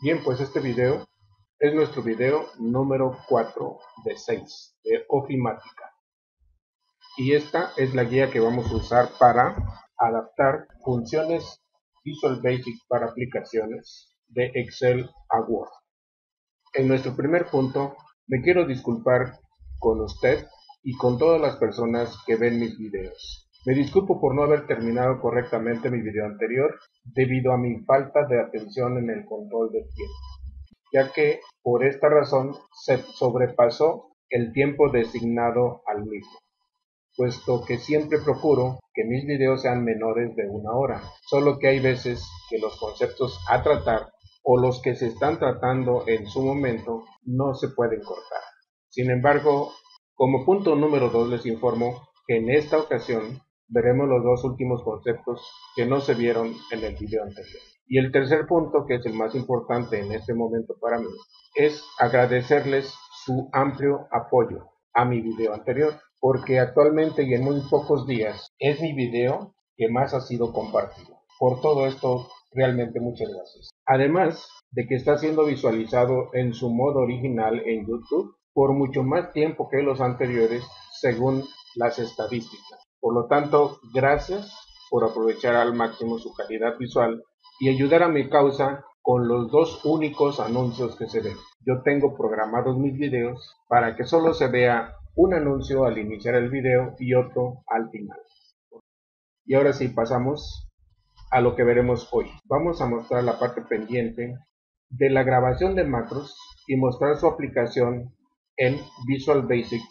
Bien, pues este video es nuestro video número 4 de 6 de Ofimática. Y esta es la guía que vamos a usar para adaptar funciones Visual Basic para aplicaciones de Excel a Word. En nuestro primer punto, me quiero disculpar con usted y con todas las personas que ven mis videos. Me disculpo por no haber terminado correctamente mi video anterior debido a mi falta de atención en el control del tiempo, ya que por esta razón se sobrepasó el tiempo designado al mismo, puesto que siempre procuro que mis videos sean menores de 1 hora, solo que hay veces que los conceptos a tratar o los que se están tratando en su momento no se pueden cortar. Sin embargo, como punto número 2 les informo que en esta ocasión veremos los dos últimos conceptos que no se vieron en el video anterior. Y el tercer punto, que es el más importante en este momento para mí, es agradecerles su amplio apoyo a mi video anterior, porque actualmente y en muy pocos días es mi video que más ha sido compartido. Por todo esto, realmente muchas gracias. Además de que está siendo visualizado en su modo original en YouTube por mucho más tiempo que los anteriores, según las estadísticas. Por lo tanto, gracias por aprovechar al máximo su calidad visual y ayudar a mi causa con los dos únicos anuncios que se ven. Yo tengo programados mis videos para que solo se vea un anuncio al iniciar el video y otro al final. Y ahora sí, pasamos a lo que veremos hoy. Vamos a mostrar la parte pendiente de la grabación de macros y mostrar su aplicación en Visual Basic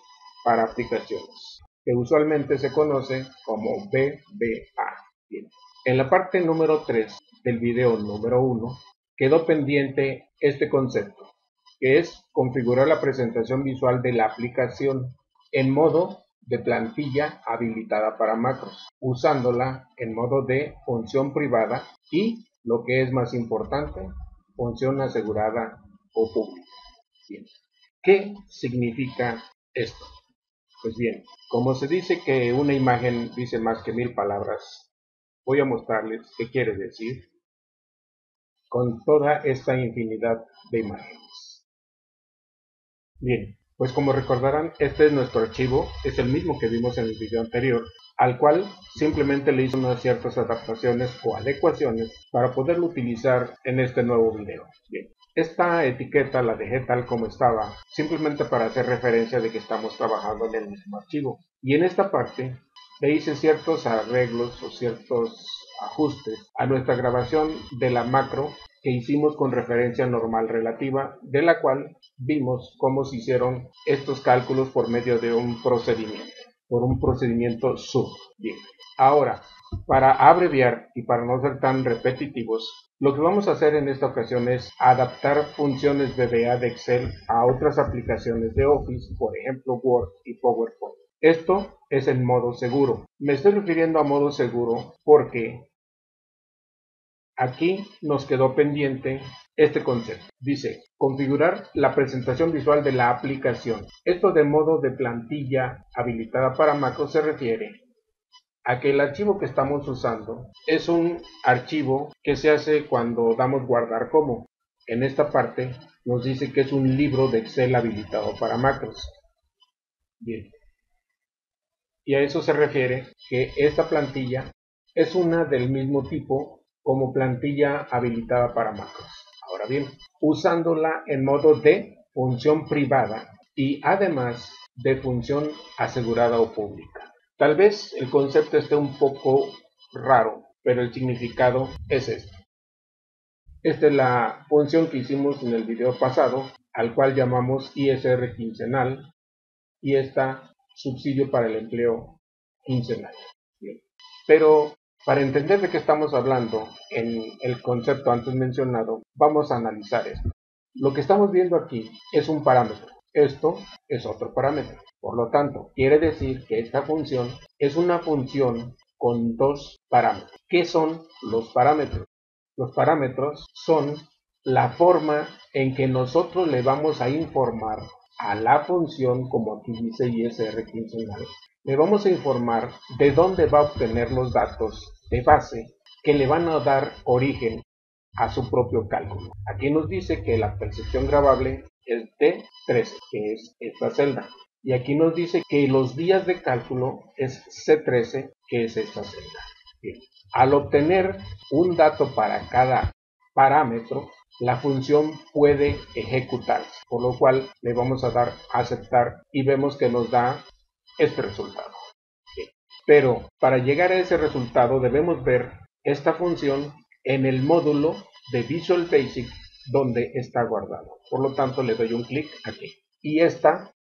para aplicaciones, que usualmente se conoce como VBA. Bien. En la parte número 3 del video número 1 quedó pendiente este concepto, que es configurar la presentación visual de la aplicación en modo de plantilla habilitada para macros, usándola en modo de función privada y, lo que es más importante, función asegurada o pública. Bien. ¿Qué significa esto? Pues bien, como se dice que una imagen dice más que 1000 palabras, voy a mostrarles qué quiere decir con toda esta infinidad de imágenes. Bien, pues como recordarán, este es nuestro archivo, es el mismo que vimos en el video anterior, al cual simplemente le hice unas ciertas adaptaciones o adecuaciones para poderlo utilizar en este nuevo video. Bien, esta etiqueta la dejé tal como estaba, simplemente para hacer referencia de que estamos trabajando en el mismo archivo. Y en esta parte le hice ciertos arreglos o ciertos ajustes a nuestra grabación de la macro que hicimos con referencia normal relativa, de la cual vimos cómo se hicieron estos cálculos por medio de un procedimiento sub. Bien. Ahora, para abreviar y para no ser tan repetitivos, lo que vamos a hacer en esta ocasión es adaptar funciones VBA de Excel a otras aplicaciones de Office, por ejemplo Word y PowerPoint. Esto es en modo seguro. Me estoy refiriendo a modo seguro porque aquí nos quedó pendiente este concepto. Dice, configurar la presentación visual de la aplicación. Esto de modo de plantilla habilitada para macros se refiere a que el archivo que estamos usando es un archivo que se hace cuando damos guardar como. En esta parte nos dice que es un libro de Excel habilitado para macros. Bien. Y a eso se refiere que esta plantilla es una del mismo tipo como plantilla habilitada para macros. Ahora bien, usándola en modo de función privada y además de función asegurada o pública. Tal vez el concepto esté un poco raro, pero el significado es este. Esta es la función que hicimos en el video pasado, al cual llamamos ISR quincenal, y esta subsidio para el empleo quincenal. Bien. Pero para entender de qué estamos hablando en el concepto antes mencionado, vamos a analizar esto. Lo que estamos viendo aquí es un parámetro. Esto es otro parámetro. Por lo tanto, quiere decir que esta función es una función con dos parámetros. ¿Qué son los parámetros? Los parámetros son la forma en que nosotros le vamos a informar a la función, como aquí dice ISR quincenal, le vamos a informar de dónde va a obtener los datos de base que le van a dar origen a su propio cálculo. Aquí nos dice que la percepción grabable es D13, que es esta celda. Y aquí nos dice que los días de cálculo es C13, que es esta celda. Bien. Al obtener un dato para cada parámetro, la función puede ejecutarse, por lo cual le vamos a dar a aceptar y vemos que nos da este resultado. Bien. Pero para llegar a ese resultado debemos ver esta función en el módulo de Visual Basic donde está guardado. Por lo tanto, le doy un clic aquí. Y esta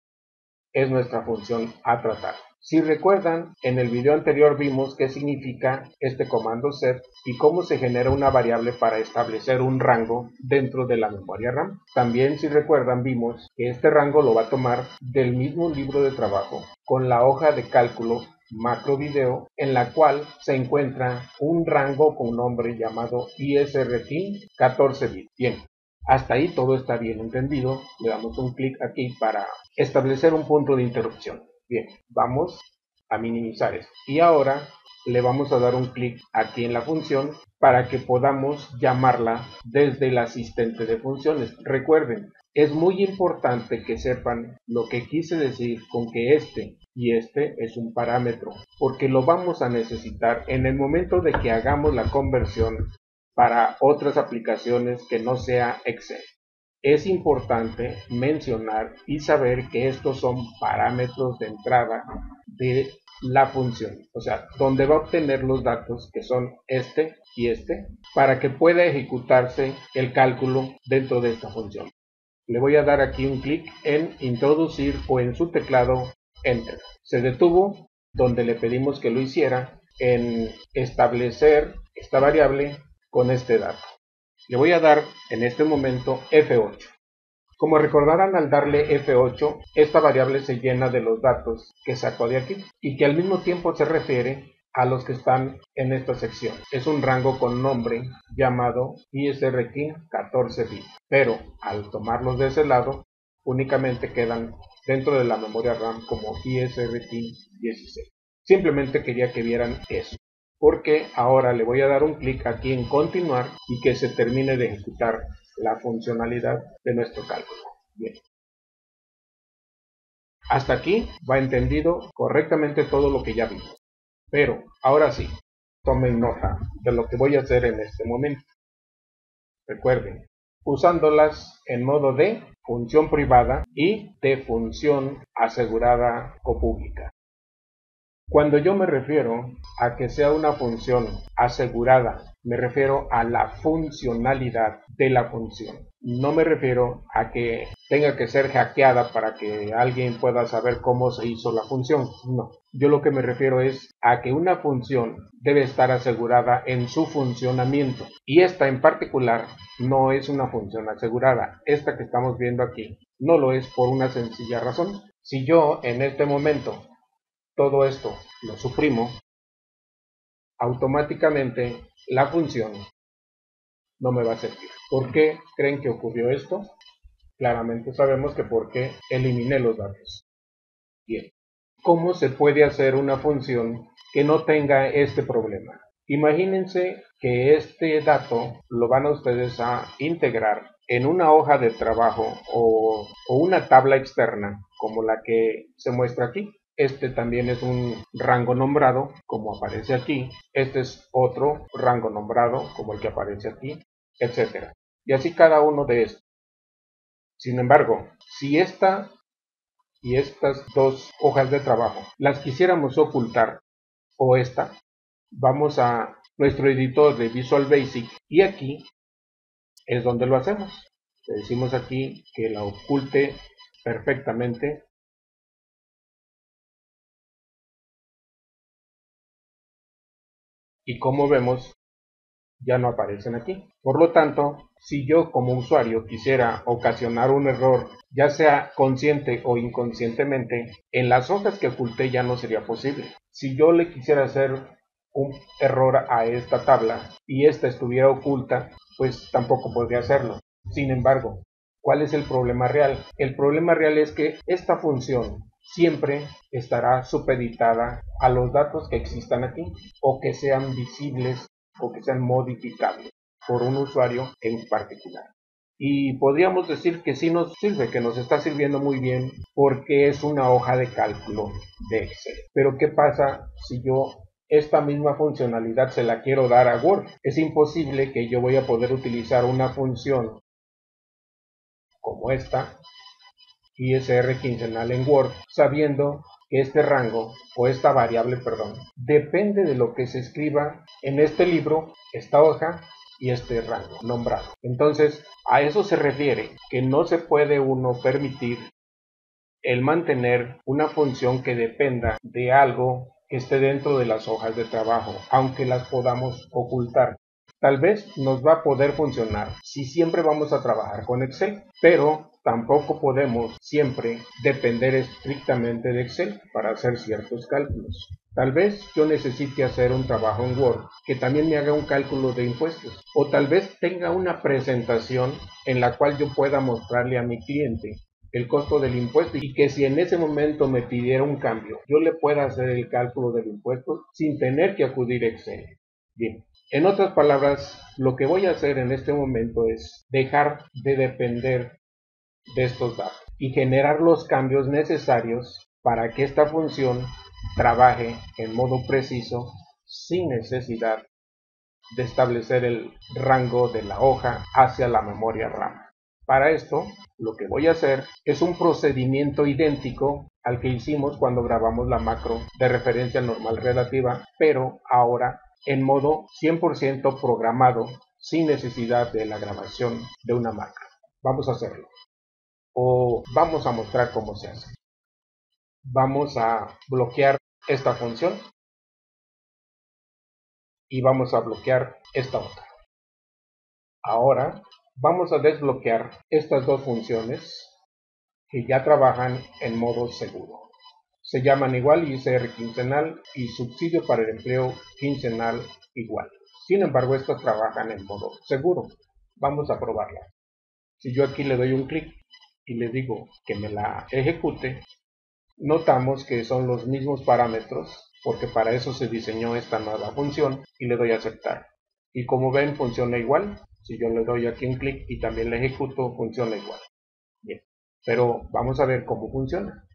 es nuestra función a tratar. Si recuerdan, en el video anterior vimos qué significa este comando set y cómo se genera una variable para establecer un rango dentro de la memoria RAM. También, si recuerdan, vimos que este rango lo va a tomar del mismo libro de trabajo con la hoja de cálculo macro video, en la cual se encuentra un rango con nombre llamado ISRT 14 bits. Bien, hasta ahí todo está bien entendido. Le damos un clic aquí para establecer un punto de interrupción. Bien, vamos a minimizar esto. Y ahora le vamos a dar un clic aquí en la función para que podamos llamarla desde el asistente de funciones. Recuerden, es muy importante que sepan lo que quise decir con que este y este es un parámetro, porque lo vamos a necesitar en el momento de que hagamos la conversión para otras aplicaciones que no sea Excel. Es importante mencionar y saber que estos son parámetros de entrada de la función, o sea, donde va a obtener los datos que son este y este, para que pueda ejecutarse el cálculo dentro de esta función. Le voy a dar aquí un clic en introducir o en su teclado Enter. Se detuvo donde le pedimos que lo hiciera en establecer esta variable con este dato. Le voy a dar en este momento F8. Como recordarán, al darle F8, esta variable se llena de los datos que sacó de aquí y que al mismo tiempo se refiere a los que están en esta sección. Es un rango con nombre llamado ISRT 14 bits, pero al tomarlos de ese lado únicamente quedan dentro de la memoria RAM como ISRT 16. Simplemente quería que vieran eso, porque ahora le voy a dar un clic aquí en continuar y que se termine de ejecutar la funcionalidad de nuestro cálculo. Bien. Hasta aquí va entendido correctamente todo lo que ya vimos. Pero ahora sí, tomen nota de lo que voy a hacer en este momento. Recuerden, usándolas en modo de función privada y de función asegurada o pública. Cuando yo me refiero a que sea una función asegurada, me refiero a la funcionalidad de la función. No me refiero a que tenga que ser hackeada para que alguien pueda saber cómo se hizo la función. No. Yo lo que me refiero es a que una función debe estar asegurada en su funcionamiento. Y esta en particular no es una función asegurada. Esta que estamos viendo aquí no lo es por una sencilla razón. Si yo en este momento todo esto lo suprimo, automáticamente la función no me va a servir. ¿Por qué creen que ocurrió esto? Claramente sabemos que porque eliminé los datos. Bien, ¿cómo se puede hacer una función que no tenga este problema? Imagínense que este dato lo van a ustedes a integrar en una hoja de trabajo o una tabla externa como la que se muestra aquí. Este también es un rango nombrado, como aparece aquí. Este es otro rango nombrado, como el que aparece aquí, etc. Y así cada uno de estos. Sin embargo, si esta y estas dos hojas de trabajo las quisiéramos ocultar, o esta, vamos a nuestro editor de Visual Basic y aquí es donde lo hacemos. Le decimos aquí que la oculte perfectamente. Y como vemos, ya no aparecen aquí. Por lo tanto, si yo como usuario quisiera ocasionar un error, ya sea consciente o inconscientemente, en las hojas que oculté ya no sería posible. Si yo le quisiera hacer un error a esta tabla y esta estuviera oculta, pues tampoco podría hacerlo. Sin embargo, ¿cuál es el problema real? El problema real es que esta función siempre estará supeditada a los datos que existan aquí o que sean visibles o que sean modificables. por un usuario en particular. Y podríamos decir que sí nos sirve, que nos está sirviendo muy bien porque es una hoja de cálculo de Excel. Pero ¿qué pasa si yo esta misma funcionalidad se la quiero dar a Word? Es imposible que yo voy a poder utilizar una función como esta, ISR quincenal en Word, sabiendo que este rango o esta variable, perdón, depende de lo que se escriba en este libro, esta hoja y este rango nombrado. Entonces, a eso se refiere, que no se puede uno permitir el mantener una función que dependa de algo que esté dentro de las hojas de trabajo, aunque las podamos ocultar. Tal vez nos va a poder funcionar si siempre vamos a trabajar con Excel, pero tampoco podemos siempre depender estrictamente de Excel para hacer ciertos cálculos. Tal vez yo necesite hacer un trabajo en Word que también me haga un cálculo de impuestos, o tal vez tenga una presentación en la cual yo pueda mostrarle a mi cliente el costo del impuesto y que si en ese momento me pidiera un cambio, yo le pueda hacer el cálculo del impuesto sin tener que acudir a Excel. Bien, en otras palabras, lo que voy a hacer en este momento es dejar de depender de estos datos y generar los cambios necesarios para que esta función trabaje en modo preciso sin necesidad de establecer el rango de la hoja hacia la memoria RAM. Para esto, lo que voy a hacer es un procedimiento idéntico al que hicimos cuando grabamos la macro de referencia normal relativa, pero ahora en modo 100% programado, sin necesidad de la grabación de una macro. Vamos a hacerlo. O vamos a mostrar cómo se hace. Vamos a bloquear esta función y vamos a bloquear esta otra. Ahora vamos a desbloquear estas dos funciones que ya trabajan en modo seguro. Se llaman igual ISR quincenal y subsidio para el empleo quincenal igual. Sin embargo, estas trabajan en modo seguro. Vamos a probarla. Si yo aquí le doy un clic y le digo que me la ejecute, notamos que son los mismos parámetros porque para eso se diseñó esta nueva función y le doy a aceptar. Y como ven, funciona igual. Si yo le doy aquí un clic y también la ejecuto, funciona igual. Bien, pero vamos a ver cómo funciona.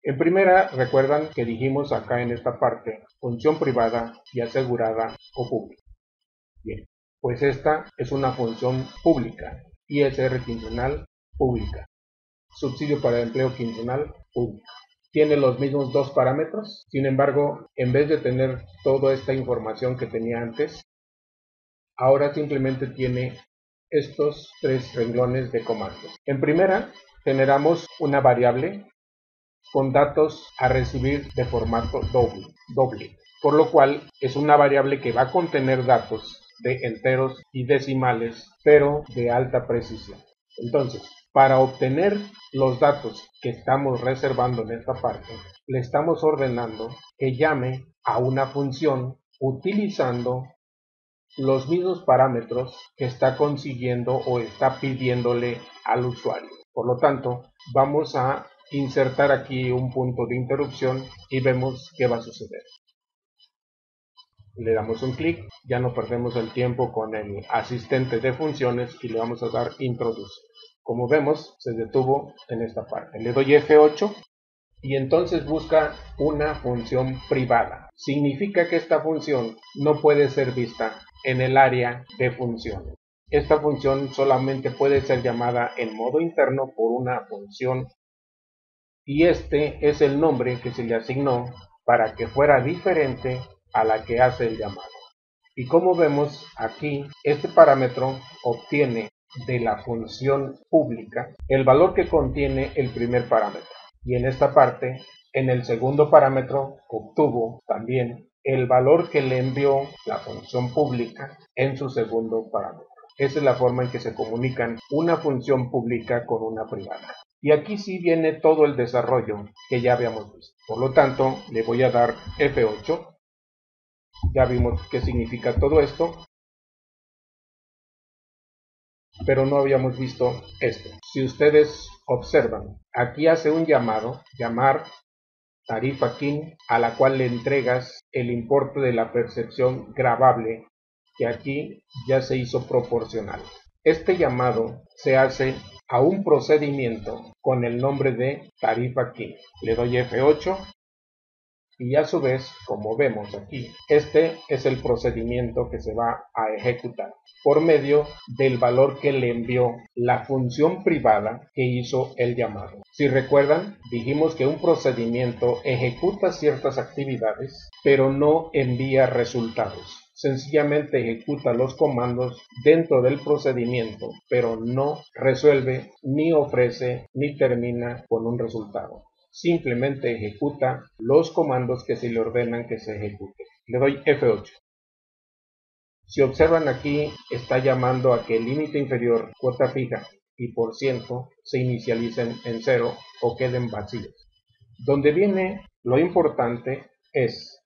En primera, recuerdan que dijimos acá en esta parte, función privada y asegurada o pública. Bien, pues esta es una función pública, ISR quincenal pública, subsidio para empleo quincenal público. Tiene los mismos dos parámetros, sin embargo, en vez de tener toda esta información que tenía antes, ahora simplemente tiene estos tres renglones de comandos. En primera, generamos una variable con datos a recibir de formato doble, por lo cual es una variable que va a contener datos de enteros y decimales, pero de alta precisión. Entonces, para obtener los datos que estamos reservando en esta parte, le estamos ordenando que llame a una función utilizando los mismos parámetros que está consiguiendo o está pidiéndole al usuario. Por lo tanto, vamos a insertar aquí un punto de interrupción y vemos qué va a suceder. Le damos un clic, ya no perdemos el tiempo con el asistente de funciones y le vamos a dar introducir. Como vemos, se detuvo en esta parte. Le doy F8 y entonces busca una función privada. Significa que esta función no puede ser vista en el área de funciones. Esta función solamente puede ser llamada en modo interno por una función y este es el nombre que se le asignó para que fuera diferente a la que hace el llamado. Y como vemos aquí, este parámetro obtiene de la función pública el valor que contiene el primer parámetro. Y en esta parte, en el segundo parámetro, obtuvo también el valor que le envió la función pública en su segundo parámetro. Esa es la forma en que se comunican una función pública con una privada. Y aquí sí viene todo el desarrollo que ya habíamos visto. Por lo tanto, le voy a dar F8. Ya vimos qué significa todo esto, pero no habíamos visto esto. Si ustedes observan, aquí hace un llamado, llamar tarifa KIN, a la cual le entregas el importe de la percepción grabable que aquí ya se hizo proporcional. Este llamado se hace a un procedimiento con el nombre de tarifa aquí. Le doy F8 y a su vez, como vemos aquí, este es el procedimiento que se va a ejecutar por medio del valor que le envió la función privada que hizo el llamado. Si recuerdan, dijimos que un procedimiento ejecuta ciertas actividades, pero no envía resultados. Sencillamente ejecuta los comandos dentro del procedimiento, pero no resuelve, ni ofrece, ni termina con un resultado. Simplemente ejecuta los comandos que se le ordenan que se ejecuten. Le doy F8. Si observan aquí, está llamando a que el límite inferior, cuota fija y por ciento se inicialicen en 0 o queden vacíos. Donde viene lo importante es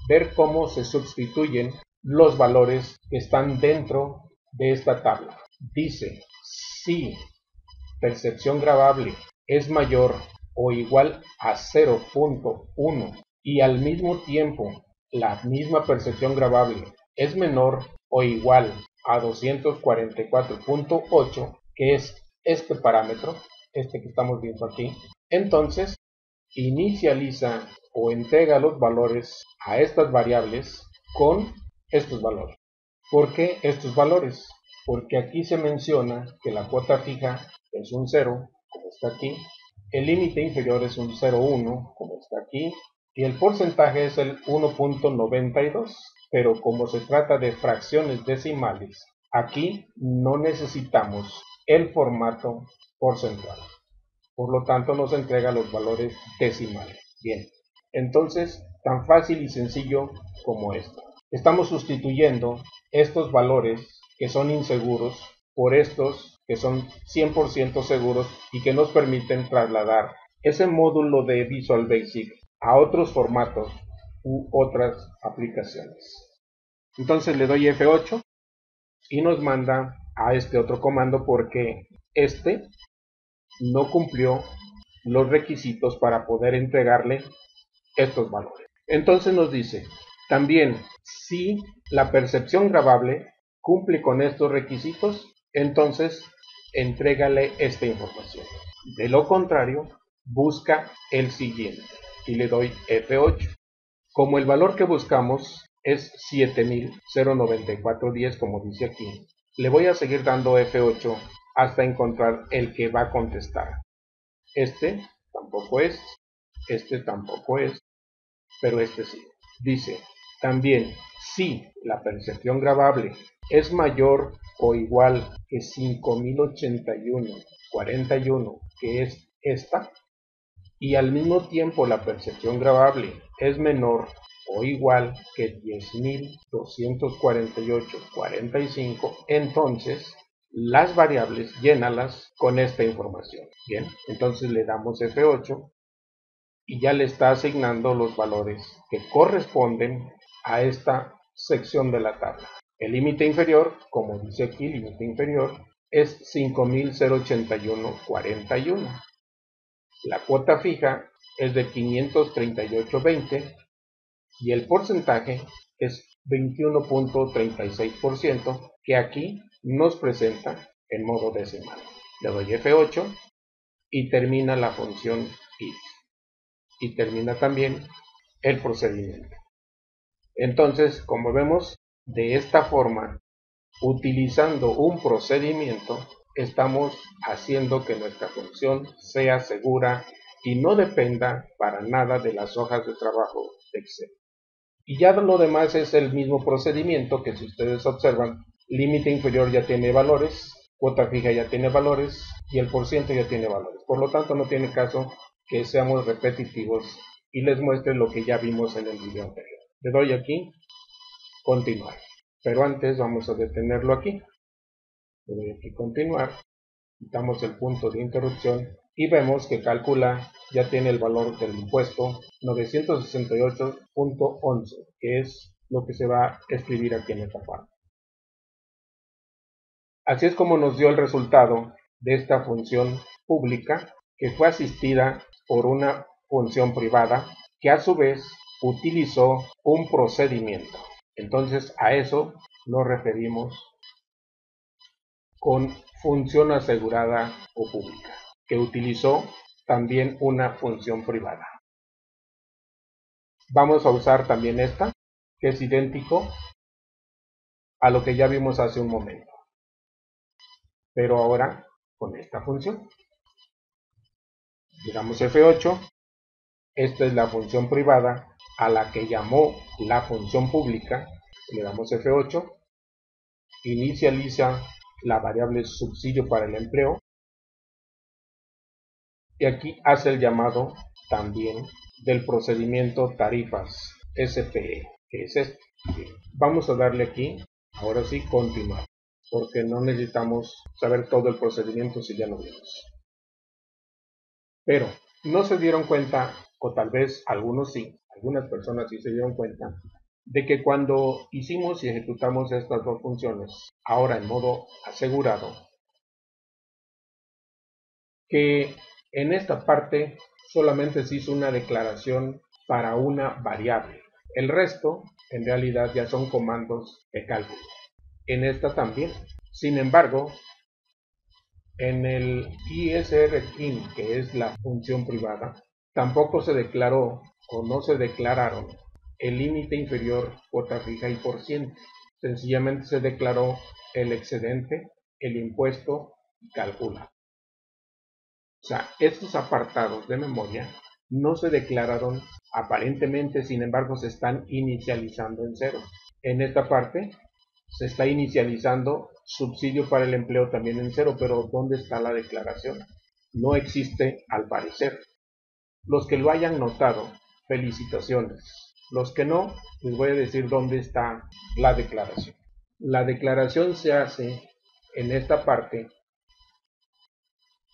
ver cómo se sustituyen los valores que están dentro de esta tabla. Dice, si percepción gravable es mayor o igual a 0.1 y al mismo tiempo la misma percepción gravable es menor o igual a 244.8, que es este parámetro, este que estamos viendo aquí, entonces inicializa o entrega los valores a estas variables con estos valores. ¿Por qué estos valores? Porque aquí se menciona que la cuota fija es un 0, como está aquí, el límite inferior es un 0.1, como está aquí, y el porcentaje es el 1.92, pero como se trata de fracciones decimales, aquí no necesitamos el formato porcentual. Por lo tanto, nos entrega los valores decimales. Bien, entonces, tan fácil y sencillo como esto. Estamos sustituyendo estos valores que son inseguros por estos que son 100% seguros y que nos permiten trasladar ese módulo de Visual Basic a otros formatos u otras aplicaciones. Entonces le doy F8 y nos manda a este otro comando porque este no cumplió los requisitos para poder entregarle estos valores. Entonces nos dice, también si la percepción gravable cumple con estos requisitos, entonces entrégale esta información. De lo contrario, busca el siguiente y le doy F8. Como el valor que buscamos es 7094.10, como dice aquí, le voy a seguir dando F8 hasta encontrar el que va a contestar. Este tampoco es, este tampoco es, pero este sí. Dice, también, si la percepción gravable es mayor o igual que 5081.41, que es esta, y al mismo tiempo la percepción gravable es menor o igual que 10.248.45, entonces las variables llénalas con esta información. Bien, entonces le damos F8 y ya le está asignando los valores que corresponden a esta sección de la tabla. El límite inferior, como dice aquí, límite inferior, es 5.081.41. La cuota fija es de 538.20 y el porcentaje es 21.36%, que aquí nos presenta en modo decimal. Le doy F8 y termina la función if. Y termina también el procedimiento. Entonces, como vemos, de esta forma, utilizando un procedimiento, estamos haciendo que nuestra función sea segura y no dependa para nada de las hojas de trabajo de Excel. Y ya lo demás es el mismo procedimiento que, si ustedes observan, límite inferior ya tiene valores, cuota fija ya tiene valores y el porciento ya tiene valores. Por lo tanto, no tiene caso que seamos repetitivos y les muestre lo que ya vimos en el video anterior. Le doy aquí, continuar. Pero antes vamos a detenerlo aquí. Le doy aquí, continuar. Quitamos el punto de interrupción y vemos que calcula, ya tiene el valor del impuesto 968.11, que es lo que se va a escribir aquí en esta parte. Así es como nos dio el resultado de esta función pública, que fue asistida por una función privada que a su vez utilizó un procedimiento. Entonces a eso nos referimos con función asegurada o pública, que utilizó también una función privada. Vamos a usar también esta, que es idéntico a lo que ya vimos hace un momento, pero ahora con esta función. Le damos F8, esta es la función privada a la que llamó la función pública, le damos F8, inicializa la variable subsidio para el empleo, y aquí hace el llamado también del procedimiento tarifas SPE, que es este. Vamos a darle aquí, ahora sí, continuar, porque no necesitamos saber todo el procedimiento si ya lo vimos. Pero no se dieron cuenta, o tal vez algunos sí, algunas personas sí se dieron cuenta, de que cuando hicimos y ejecutamos estas dos funciones, ahora en modo asegurado, que en esta parte solamente se hizo una declaración para una variable. El resto, en realidad, ya son comandos de cálculo. En esta también. Sin embargo, en el ISRIN, que es la función privada, tampoco se declaró o no se declararon el límite inferior, cuota fija y por ciento. Sencillamente se declaró el excedente, el impuesto y calcula. O sea, estos apartados de memoria no se declararon aparentemente, sin embargo se están inicializando en cero. En esta parte se está inicializando subsidio para el empleo también en cero, pero ¿dónde está la declaración? No existe al parecer. Los que lo hayan notado, felicitaciones. Los que no, les voy a decir dónde está la declaración. La declaración se hace en esta parte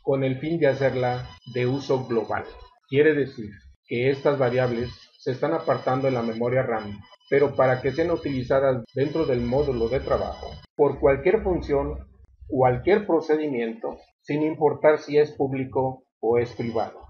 con el fin de hacerla de uso global. Quiere decir que estas variables se están apartando en la memoria RAM, pero para que sean utilizadas dentro del módulo de trabajo por cualquier función, cualquier procedimiento, sin importar si es público o es privado.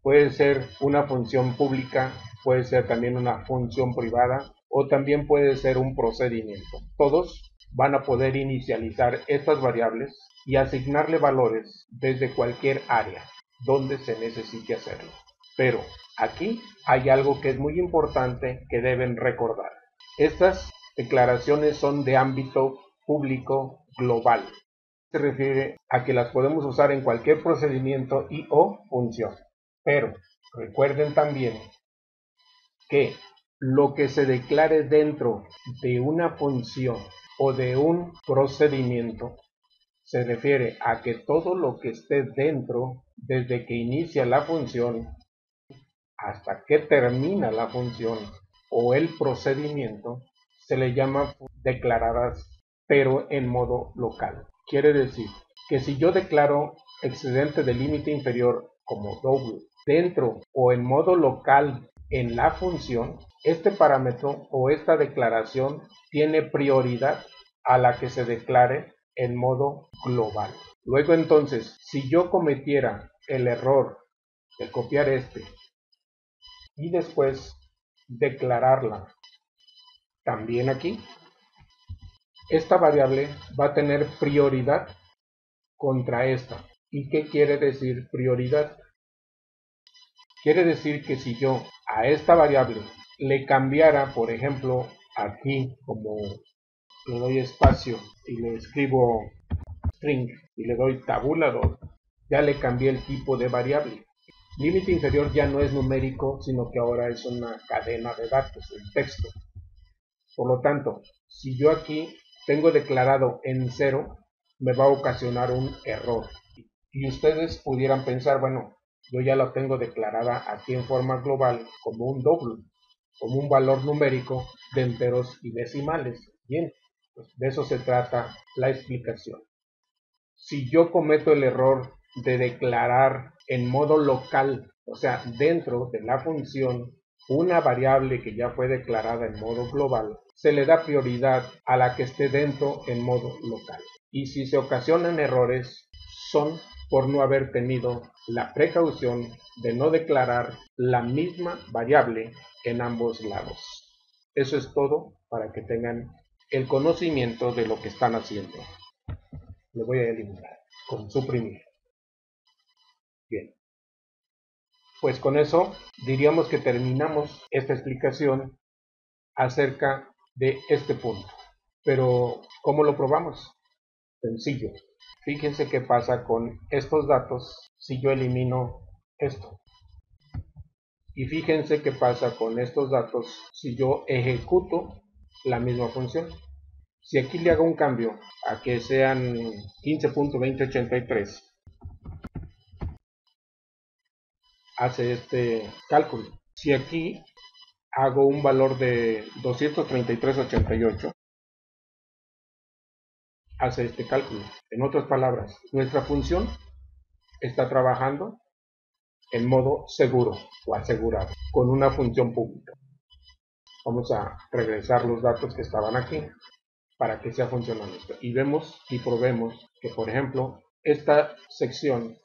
Puede ser una función pública, puede ser también una función privada o también puede ser un procedimiento. Todos van a poder inicializar estas variables y asignarle valores desde cualquier área donde se necesite hacerlo. Pero aquí hay algo que es muy importante que deben recordar. Estas declaraciones son de ámbito público global. Se refiere a que las podemos usar en cualquier procedimiento y o función. Pero recuerden también que lo que se declare dentro de una función o de un procedimiento se refiere a que todo lo que esté dentro, desde que inicia la función hasta que termina la función o el procedimiento, se le llama declaradas, pero en modo local. Quiere decir que si yo declaro excedente del límite inferior como doble dentro o en modo local en la función, este parámetro o esta declaración tiene prioridad a la que se declare en modo global. Luego entonces, si yo cometiera el error de copiar este y después declararla también aquí, esta variable va a tener prioridad contra esta. ¿Y qué quiere decir prioridad? Quiere decir que si yo a esta variable le cambiara, por ejemplo, aquí como le doy espacio y le escribo string y le doy tabulador, ya le cambié el tipo de variable. Límite inferior ya no es numérico, sino que ahora es una cadena de datos, un texto. Por lo tanto, si yo aquí tengo declarado en 0, me va a ocasionar un error. Y ustedes pudieran pensar, bueno, yo ya lo tengo declarada aquí en forma global como un doble, como un valor numérico de enteros y decimales. Bien, pues de eso se trata la explicación. Si yo cometo el error de declarar en modo local, o sea, dentro de la función, una variable que ya fue declarada en modo global, se le da prioridad a la que esté dentro en modo local. Y si se ocasionan errores, son por no haber tenido la precaución de no declarar la misma variable en ambos lados. Eso es todo para que tengan el conocimiento de lo que están haciendo. Lo voy a eliminar con suprimir. Bien, pues con eso diríamos que terminamos esta explicación acerca de este punto. Pero ¿cómo lo probamos? Sencillo. Fíjense qué pasa con estos datos si yo elimino esto. Y fíjense qué pasa con estos datos si yo ejecuto la misma función. Si aquí le hago un cambio a que sean 15.2083, hace este cálculo. Si aquí hago un valor de 233.88, hace este cálculo. En otras palabras, nuestra función está trabajando en modo seguro o asegurado con una función pública. Vamos a regresar los datos que estaban aquí para que sea funcional esto. Y vemos y probemos que, por ejemplo, esta sección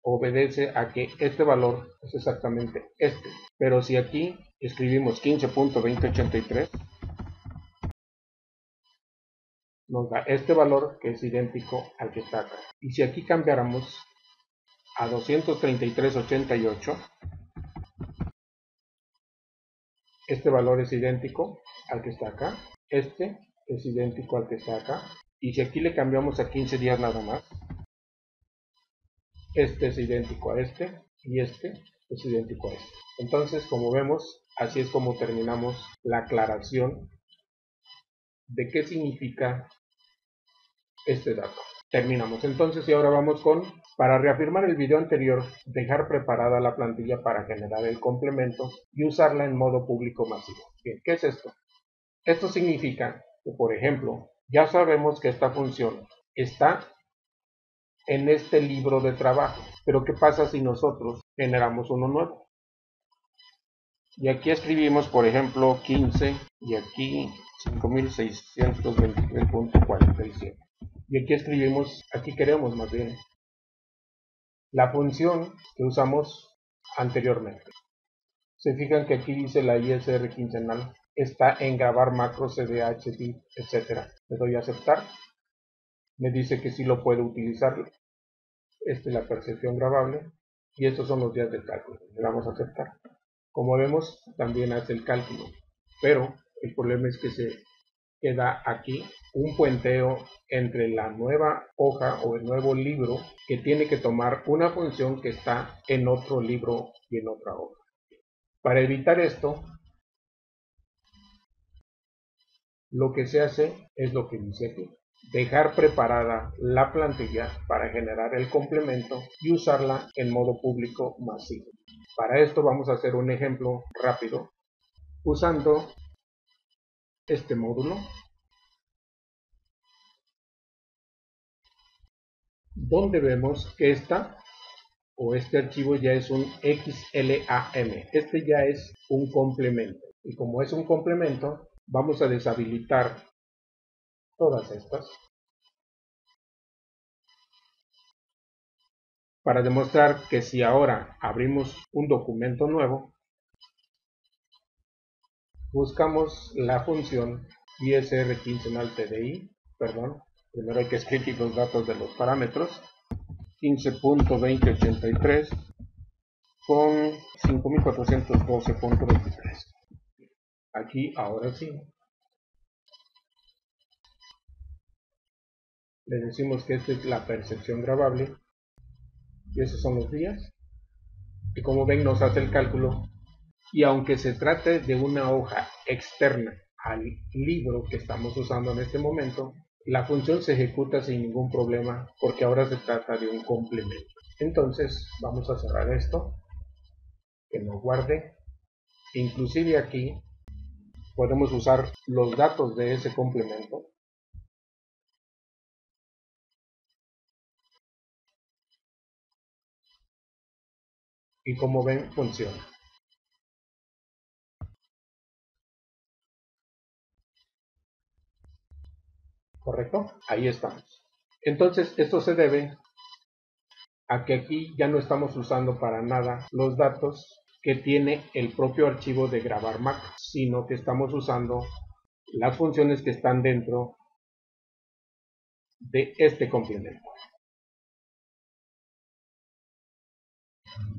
obedece a que este valor es exactamente este. Pero si aquí escribimos 15.2083, nos da este valor que es idéntico al que está acá. Y si aquí cambiáramos a 233.88, este valor es idéntico al que está acá, este es idéntico al que está acá, y si aquí le cambiamos a 15 días nada más, este es idéntico a este, y este es idéntico a este. Entonces, como vemos, así es como terminamos la aclaración de qué significa este dato. Terminamos entonces y ahora vamos con, para reafirmar el video anterior, dejar preparada la plantilla para generar el complemento y usarla en modo público masivo. Bien, ¿qué es esto? Esto significa que, por ejemplo, ya sabemos que esta función está en este libro de trabajo, pero ¿qué pasa si nosotros generamos uno nuevo? Y aquí escribimos, por ejemplo, 15 y aquí 5623.47. Y aquí escribimos, aquí queremos más bien, la función que usamos anteriormente. Se fijan que aquí dice la ISR quincenal, está en grabar macros, CDH, DIV, etc. Le doy a aceptar. Me dice que sí lo puedo utilizar. Esta es la percepción grabable. Y estos son los días del cálculo. Le damos a aceptar. Como vemos, también hace el cálculo. Pero el problema es que se queda aquí un puenteo entre la nueva hoja o el nuevo libro que tiene que tomar una función que está en otro libro y en otra hoja. Para evitar esto, lo que se hace es lo que dice aquí. Dejar preparada la plantilla para generar el complemento y usarla en modo público masivo. Para esto vamos a hacer un ejemplo rápido usando este módulo, donde vemos que este archivo ya es un XLAM. Este ya es un complemento. Y como es un complemento, vamos a deshabilitar todas estas para demostrar que si ahora abrimos un documento nuevo, buscamos la función ISR quincenal TDI, perdón, primero hay que escribir los datos de los parámetros, 15.2083 con 5412.23. Aquí ahora sí le decimos que esta es la percepción grabable y esos son los días, y como ven nos hace el cálculo, y aunque se trate de una hoja externa al libro que estamos usando en este momento, la función se ejecuta sin ningún problema porque ahora se trata de un complemento. Entonces vamos a cerrar esto, que no guarde. Inclusive aquí podemos usar los datos de ese complemento y como ven funciona. ¿Correcto? Ahí estamos. Entonces esto se debe a que aquí ya no estamos usando para nada los datos que tiene el propio archivo de grabar Mac, sino que estamos usando las funciones que están dentro de este complemento.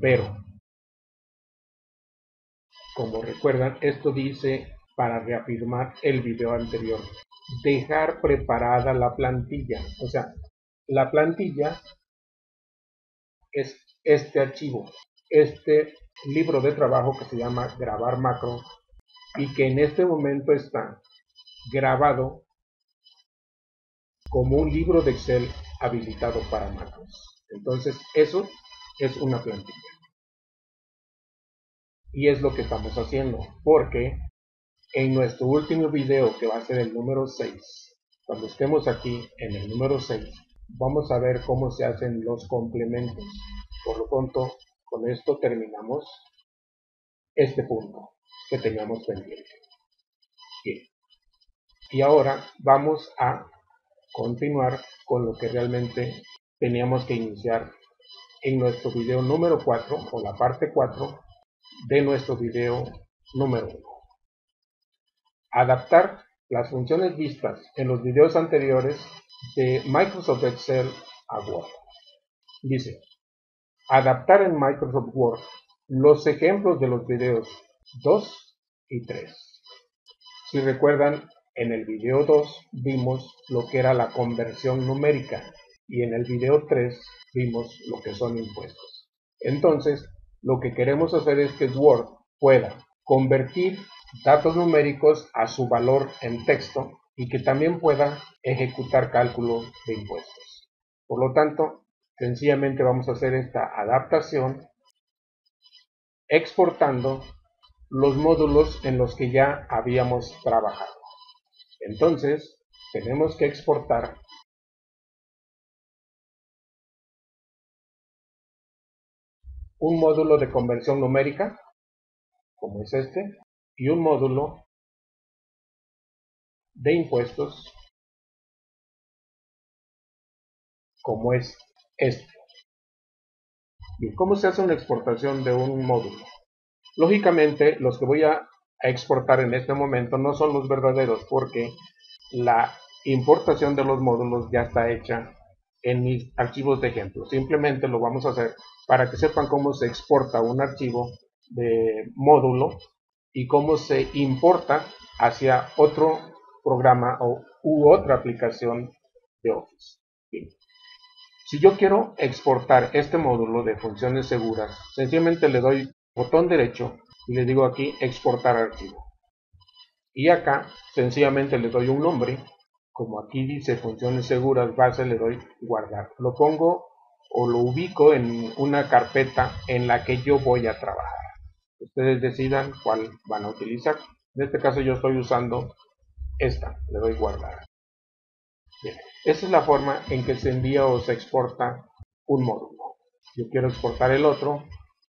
Pero, como recuerdan, esto dice, para reafirmar el video anterior, dejar preparada la plantilla. O sea, la plantilla es este archivo, este libro de trabajo que se llama grabar macro y que en este momento está grabado como un libro de Excel habilitado para macros. Entonces eso es una plantilla. Y es lo que estamos haciendo, porque en nuestro último video, que va a ser el número 6, cuando estemos aquí en el número 6, vamos a ver cómo se hacen los complementos. Por lo pronto, con esto terminamos este punto que teníamos pendiente. Bien. Y ahora vamos a continuar con lo que realmente teníamos que iniciar en nuestro video número 4 o la parte 4 de nuestro video número 1. Adaptar las funciones vistas en los videos anteriores de Microsoft Excel a Word. Dice, adaptar en Microsoft Word los ejemplos de los videos 2 y 3. Si recuerdan, en el video 2 vimos lo que era la conversión numérica y en el video 3 vimos lo que son impuestos. Entonces, lo que queremos hacer es que Word pueda convertir datos numéricos a su valor en texto y que también pueda ejecutar cálculos de impuestos. Por lo tanto, sencillamente vamos a hacer esta adaptación exportando los módulos en los que ya habíamos trabajado. Entonces, tenemos que exportar un módulo de conversión numérica, como es este, y un módulo de impuestos, como es este. Bien, ¿cómo se hace una exportación de un módulo? Lógicamente, los que voy a exportar en este momento no son los verdaderos, porque la importación de los módulos ya está hecha en mis archivos de ejemplo. Simplemente lo vamos a hacer para que sepan cómo se exporta un archivo de módulo y cómo se importa hacia otro programa u otra aplicación de Office. Bien. Si yo quiero exportar este módulo de funciones seguras, sencillamente le doy botón derecho y le digo aquí exportar archivo. Y acá sencillamente le doy un nombre, como aquí dice funciones seguras base, le doy guardar. Lo pongo o lo ubico en una carpeta en la que yo voy a trabajar. Ustedes decidan cuál van a utilizar. En este caso yo estoy usando esta, le doy guardar. Bien. Esa es la forma en que se envía o se exporta un módulo. Yo quiero exportar el otro,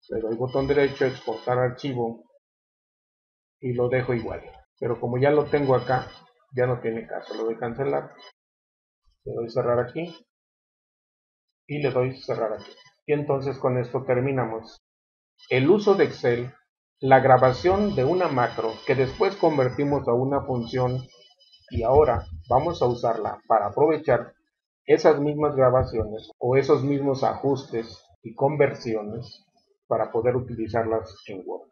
le doy botón derecho, exportar archivo y lo dejo igual. Pero como ya lo tengo acá, ya no tiene caso. Le doy cancelar, le doy cerrar aquí y le doy cerrar aquí. Y entonces con esto terminamos el uso de Excel, la grabación de una macro que después convertimos a una función y ahora vamos a usarla para aprovechar esas mismas grabaciones o esos mismos ajustes y conversiones para poder utilizarlas en Word.